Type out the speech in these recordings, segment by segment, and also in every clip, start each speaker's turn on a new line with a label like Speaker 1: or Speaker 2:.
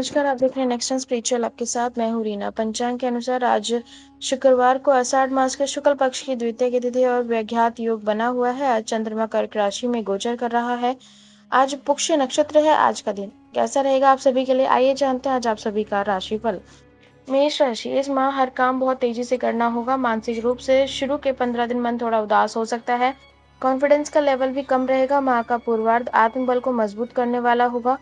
Speaker 1: नमस्कार, आप देख रहे हैं नेक्स्ट स्पिरिचुअल। आपके साथ मैं हूँ रीना। पंचांग के अनुसार आज शुक्रवार को आषाढ़ मास के शुक्ल पक्ष की द्वितीय की तिथि और व्याघात योग बना हुआ है। आज चंद्रमा कर्क राशि में गोचर कर रहा है। आज पुष्य नक्षत्र है। आज का दिन कैसा रहेगा आप सभी के लिए, आइए जानते हैं आज आप सभी का राशिफल। मेष राशि, इस माह हर काम बहुत तेजी से करना होगा। मानसिक रूप से शुरू के 15 दिन मन थोड़ा उदास हो सकता है। कॉन्फिडेंस का लेवल भी कम रहेगा। माह का पूर्वार्ध आत्मबल को मजबूत करने वाला होगा।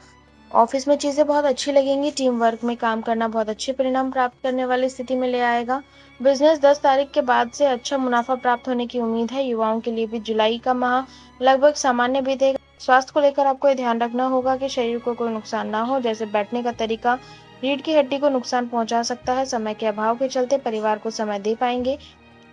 Speaker 1: ऑफिस में चीजें बहुत अच्छी लगेंगी। टीम वर्क में काम करना बहुत अच्छे परिणाम प्राप्त करने वाली स्थिति में ले आएगा। बिजनेस 10 तारीख के बाद से अच्छा मुनाफा प्राप्त होने की उम्मीद है। युवाओं के लिए भी जुलाई का माह लगभग सामान्य बीतेगा। स्वास्थ्य को लेकर आपको ध्यान रखना होगा कि शरीर को कोई नुकसान ना हो, जैसे बैठने का तरीका रीढ़ की हड्डी को नुकसान पहुंचा सकता है। समय के अभाव के चलते परिवार को समय दे पाएंगे।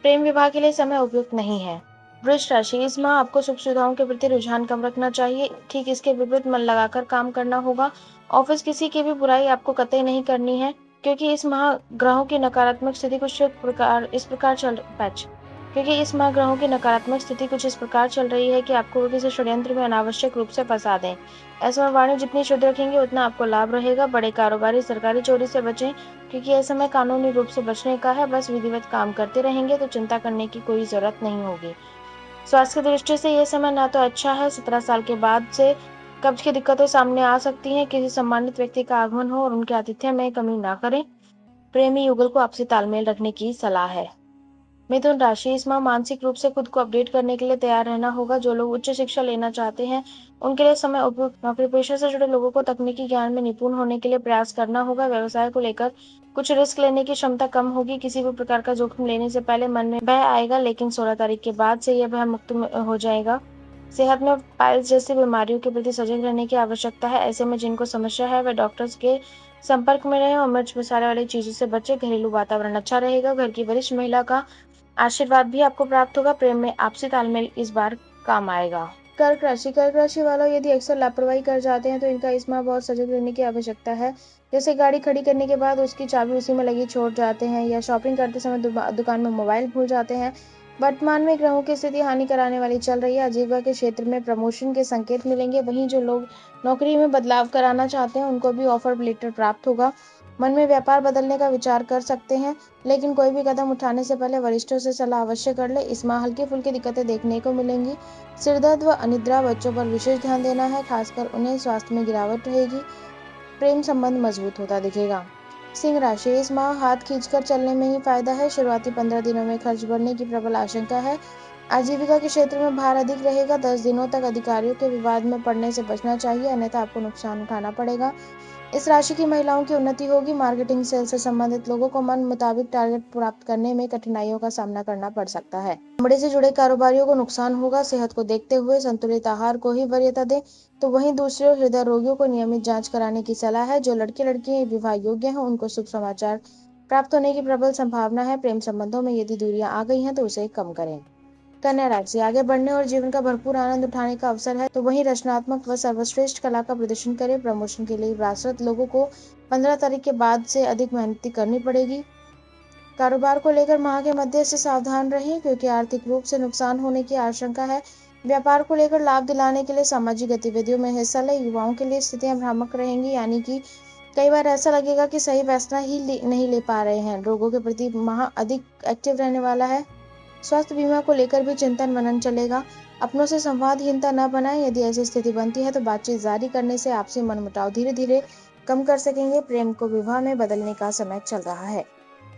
Speaker 1: प्रेम विवाह के लिए समय उपयुक्त नहीं है। वृष राशि, इस माह आपको सुख सुविधाओं के प्रति रुझान कम रखना चाहिए। ठीक इसके विपरीत मन लगाकर काम करना होगा। ऑफिस किसी की भी बुराई आपको कतई नहीं करनी है, क्योंकि इस माह ग्रहों की नकारात्मक स्थिति कुछ इस प्रकार चल पैच क्योंकि इस माह ग्रहों की नकारात्मक स्थिति कुछ इस प्रकार चल रही है कि आपको वो किसी षड्यंत्र में अनावश्यक रूप से फंसा दें। ऐसे में वाणी जितनी शुद्ध रखेंगे उतना आपको लाभ रहेगा। बड़े कारोबारी सरकारी चोरी से बचें, क्योंकि यह समय कानूनी रूप से बचने का है। बस विधिवत काम करते रहेंगे तो चिंता करने की कोई जरूरत नहीं होगी। स्वास्थ्य की दृष्टि से यह समय ना तो अच्छा है। 17 साल के बाद से कब्ज की दिक्कतें सामने आ सकती हैं। किसी सम्मानित व्यक्ति का आगमन हो और उनके आतिथ्य में कमी ना करें। प्रेमी युगल को आपसी तालमेल रखने की सलाह है। मिथुन राशि, इस माह मानसिक रूप से खुद को अपडेट करने के लिए तैयार रहना होगा। जो लोग उच्च शिक्षा लेना चाहते हैं उनके लिए समय उपयुक्त। नौकरी पेशा से जुड़े लोगों को तकनीकी ज्ञान में निपुण होने के लिए प्रयास करना होगा। व्यवसाय को लेकर कुछ रिस्क लेने की क्षमता कम होगी। किसी भी प्रकार का जोखिम लेने से पहले मन में भय आएगा, लेकिन 16 तारीख के बाद से यह भय मुक्त हो जाएगा। सेहत में पाइल्स जैसी बीमारियों के प्रति सजग रहने की आवश्यकता है। ऐसे में जिनको समस्या है वे डॉक्टर्स के संपर्क में रहें और मिर्च मसाले वाली चीजों से बचे। घरेलू वातावरण अच्छा रहेगा। घर की वरिष्ठ महिला का आशीर्वाद भी आपको प्राप्त होगा। प्रेम में आपसी तालमेल इस बार काम आएगा। कर्क राशि वालों, यदि अक्सर लापरवाही कर जाते हैं तो इनका इस माह बहुत सजग रहने की आवश्यकता है। जैसे गाड़ी खड़ी करने के बाद उसकी चाबी उसी में लगी छोड़ जाते हैं, या शॉपिंग करते समय दुकान में मोबाइल भूल जाते हैं। वर्तमान में ग्रहों की स्थिति हानि कराने वाली चल रही है। आजीविका के क्षेत्र में प्रमोशन के संकेत मिलेंगे। वहीं जो लोग नौकरी में बदलाव कराना चाहते हैं उनको भी ऑफर लेटर प्राप्त होगा। मन में व्यापार बदलने का विचार कर सकते हैं, लेकिन कोई भी कदम उठाने से पहले वरिष्ठों से सलाह अवश्य कर ले। इस माह हल्की फुल्की दिक्कतें देखने को मिलेंगी। सिरदर्द व अनिद्रा, बच्चों पर विशेष ध्यान देना है, खासकर उन्हें स्वास्थ्य में गिरावट रहेगी। प्रेम संबंध मजबूत होता दिखेगा। सिंह राशि, इस माह हाथ खींचकर चलने में ही फायदा है। शुरुआती 15 दिनों में खर्च बढ़ने की प्रबल आशंका है। आजीविका के क्षेत्र में भार अधिक रहेगा। 10 दिनों तक अधिकारियों के विवाद में पड़ने से बचना चाहिए, अन्यथा आपको नुकसान उठाना पड़ेगा। इस राशि की महिलाओं की उन्नति होगी। मार्केटिंग सेल्स से संबंधित लोगों को मन मुताबिक टारगेट प्राप्त करने में कठिनाइयों का सामना करना पड़ सकता है। चमड़े से जुड़े कारोबारियों को नुकसान होगा। सेहत को देखते हुए संतुलित आहार को ही वरीयता दें। तो वहीं दूसरे ओर हृदय रोगियों को नियमित जांच कराने की सलाह है। जो लड़के लड़कियां विवाह योग्य हैं उनको शुभ समाचार प्राप्त होने की प्रबल संभावना है। प्रेम संबंधों में यदि दूरियां आ गई हैं तो उसे कम करें। कन्या राशि, आगे बढ़ने और जीवन का भरपूर आनंद उठाने का अवसर है, तो वहीं रचनात्मक व सर्वश्रेष्ठ कला का प्रदर्शन करें। प्रमोशन के लिए प्रयासरत लोगों को 15 तारीख के बाद से अधिक मेहनत करनी पड़ेगी। कारोबार को लेकर माह के मध्य से सावधान रहें, क्योंकि आर्थिक रूप से नुकसान होने की आशंका है। व्यापार को लेकर लाभ दिलाने के लिए सामाजिक गतिविधियों में हिस्सा लें। युवाओं के लिए स्थितियां भ्रामक रहेंगी, यानी कि कई बार ऐसा लगेगा कि सही फैसला ही नहीं ले पा रहे हैं। लोगों के प्रति माह अधिक एक्टिव रहने वाला है। स्वास्थ्य बीमा को लेकर भी चिंतन मनन चलेगा। अपनों से संवादहीनता न बनाएं। यदि ऐसी स्थिति बनती है तो बातचीत जारी करने से आपसी मनमुटाव धीरे धीरे कम कर सकेंगे। प्रेम को विवाह में बदलने का समय चल रहा है।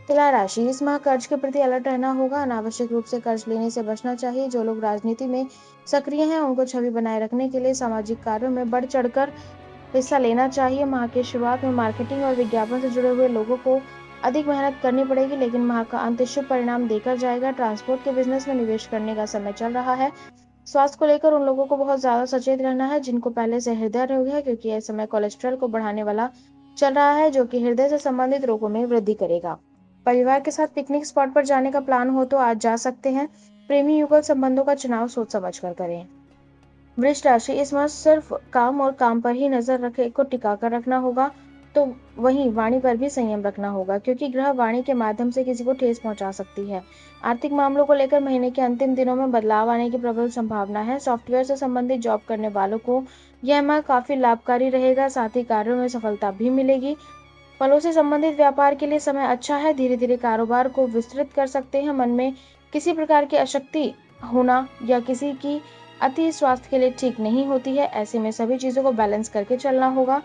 Speaker 1: तुला राशि, इस माह कर्ज के प्रति अलर्ट रहना होगा। अनावश्यक रूप से कर्ज लेने से बचना चाहिए। जो लोग राजनीति में सक्रिय हैं उनको छवि बनाए रखने के लिए सामाजिक कार्यों में बढ़ चढ़कर हिस्सा लेना चाहिए। माह की शुरुआत में मार्केटिंग और विज्ञापन से जुड़े हुए लोगों को अधिक मेहनत करनी पड़ेगी, लेकिन माह का अंत शुभ परिणाम देकर जाएगा। ट्रांसपोर्ट के बिजनेस में निवेश करने का समय चल रहा है। स्वास्थ्य को लेकर उन लोगों को बहुत ज्यादा सचेत रहना है जिनको पहले से हृदय रोग है, क्योंकि यह समय कोलेस्ट्रॉल को बढ़ाने वाला चल रहा है, जो कि हृदय से संबंधित रोगों में वृद्धि करेगा। परिवार के साथ पिकनिक स्पॉट पर जाने का प्लान हो तो आज जा सकते हैं। प्रेमी युगल संबंधों का चुनाव सोच समझ कर करें। वृष राशि, इस माह सिर्फ काम और काम पर ही नजर रखे को टिका कर रखना होगा। तो वहीं वाणी पर भी संयम रखना होगा, क्योंकि ग्रह वाणी के माध्यम से किसी को ठेस पहुंचा सकती है। आर्थिक मामलों को लेकर महीने के अंतिम दिनों में बदलाव आने की प्रबल संभावना है। सॉफ्टवेयर से संबंधित जॉब करने वालों को यह माह काफी लाभकारी रहेगा, साथ ही कार्यों में सफलता भी मिलेगी। फलों से संबंधित व्यापार के लिए समय अच्छा है, धीरे धीरे कारोबार को विस्तृत कर सकते हैं। मन में किसी प्रकार की अशक्ति होना या किसी की अति स्वास्थ्य के लिए ठीक नहीं होती है। ऐसे में सभी चीजों को बैलेंस करके चलना होगा।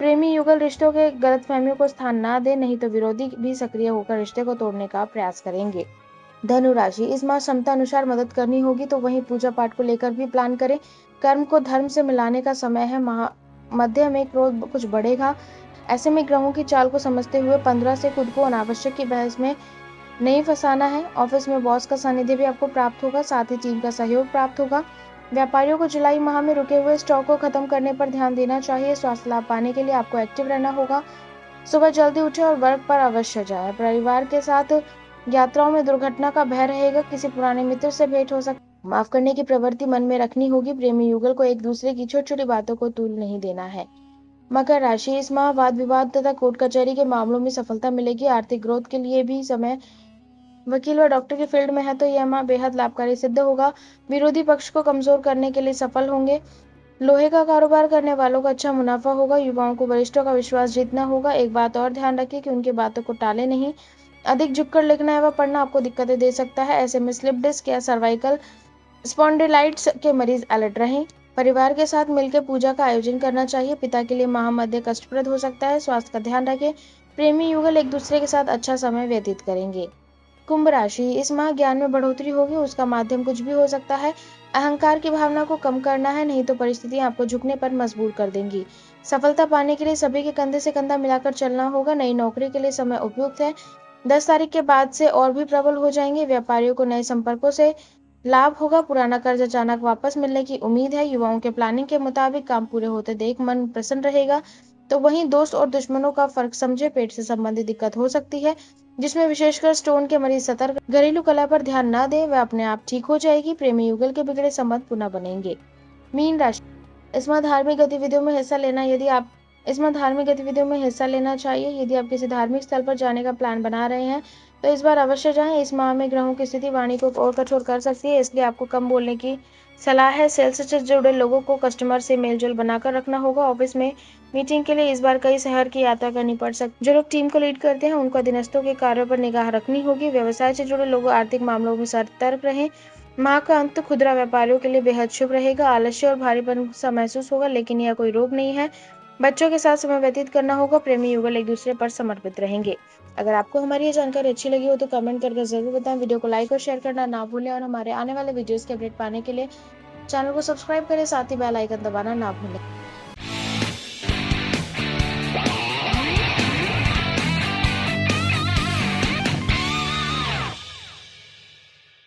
Speaker 1: प्रेमी युगल रिश्तों के गलतफहमियों को स्थान ना दे, नहीं तो विरोधी भी सक्रिय होकर रिश्ते को तोड़ने का प्रयास करेंगे। धनु राशि, इस माह क्षमता अनुसार मदद करनी होगी, तो वहीं पूजा पाठ को लेकर भी प्लान करें। कर्म को धर्म से मिलाने का समय है। मध्य में क्रोध कुछ बढ़ेगा। ऐसे में ग्रहों की चाल को समझते हुए 15 से खुद को अनावश्यक की बहस में नहीं फंसाना है। ऑफिस में बॉस का सानिध्य भी आपको प्राप्त होगा, साथ ही टीम का सहयोग प्राप्त होगा। व्यापारियों को जुलाई माह में रुके हुए स्टॉक को खत्म करने पर ध्यान देना चाहिए। स्वास्थ्य लाभ पाने के लिए आपको एक्टिव रहना होगा। सुबह जल्दी उठे और वर्क पर अवश्य जाएं। परिवार के साथ यात्राओं में दुर्घटना का भय रहेगा। किसी पुराने मित्र से भेंट हो सकती है। माफ करने की प्रवृत्ति मन में रखनी होगी। प्रेमी युगल को एक दूसरे की छोटी छोटी बातों को तूल नहीं देना है। मकर राशि, इस माह वाद विवाद तथा कोर्ट कचहरी के मामलों में सफलता मिलेगी। आर्थिक ग्रोथ के लिए भी समय वकील व डॉक्टर की फील्ड में है, तो यह माह बेहद लाभकारी सिद्ध होगा। विरोधी पक्ष को कमजोर करने के लिए सफल होंगे। लोहे का कारोबार करने वालों को अच्छा मुनाफा होगा। युवाओं को वरिष्ठों का विश्वास जीतना होगा। एक बात और ध्यान रखें कि उनकी बातों को टाले नहीं। अधिक झुककर लिखना एवं पढ़ना आपको दिक्कतें दे सकता है। ऐसे में स्लिप डिस्क या सर्वाइकल स्पॉन्डिलाइटिस के मरीज अलर्ट रहें। परिवार के साथ मिलकर पूजा का आयोजन करना चाहिए। पिता के लिए माह मध्य कष्टप्रद हो सकता है, स्वास्थ्य का ध्यान रखें। प्रेमी युगल एक दूसरे के साथ अच्छा समय व्यतीत करेंगे। कुंभ राशि, इस माह ज्ञान में बढ़ोतरी होगी, उसका माध्यम कुछ भी हो सकता है। अहंकार की भावना को कम करना है, नहीं तो परिस्थितियां आपको झुकने पर मजबूर कर देंगी। सफलता पाने के लिए सभी के कंधे से कंधा मिलाकर चलना होगा। नई नौकरी के लिए समय उपयुक्त है। 10 तारीख के बाद से और भी प्रबल हो जाएंगे। व्यापारियों को नए संपर्कों से लाभ होगा। पुराना कर्ज अचानक वापस मिलने की उम्मीद है। युवाओं के प्लानिंग के मुताबिक काम पूरे होते देख मन प्रसन्न रहेगा। तो वहीं दोस्त और दुश्मनों का फर्क समझे। पेट से संबंधित दिक्कत हो सकती है, जिसमें विशेषकर स्टोन के मरीज सतर्क। घरेलू कला पर ध्यान न दें, वह अपने आप ठीक हो जाएगी। प्रेमी युगल के बिगड़े संबंध पुनः बनेंगे। मीन राशि, इसमें धार्मिक गतिविधियों में हिस्सा लेना यदि आप इसमें धार्मिक गतिविधियों में हिस्सा लेना चाहिए। यदि आप किसी धार्मिक स्थल पर जाने का प्लान बना रहे हैं, तो इस बार अवश्य जाएं। इस माह में ग्रहों की स्थिति वाणी को और कठोर कर सकती है, इसलिए आपको कम बोलने की सलाह है। सेल्स से जुड़े लोगों को कस्टमर से मेलजोल बनाकर रखना होगा। ऑफिस में मीटिंग के लिए इस बार कई शहर की यात्रा करनी पड़ सकती है। जो लोग टीम को लीड करते हैं, उनको अधीनस्थों के कार्यों पर निगाह रखनी होगी। व्यवसाय से जुड़े लोग आर्थिक मामलों में सतर्क रहें। माह का अंत खुदरा व्यापारियों के लिए बेहद शुभ रहेगा। आलस्य और भारीपन सा महसूस होगा, लेकिन यह कोई रोग नहीं है। बच्चों के साथ समय व्यतीत करना होगा। प्रेमी युगल एक दूसरे पर समर्पित रहेंगे। अगर आपको हमारी ये जानकारी अच्छी लगी हो तो कमेंट करके जरूर बताएं। वीडियो को लाइक और शेयर करना ना भूलें, और हमारे आने वाले वीडियोस के अपडेट पाने के लिए चैनल को सब्सक्राइब करें, साथ ही बेल आइकन दबाना ना भूलें।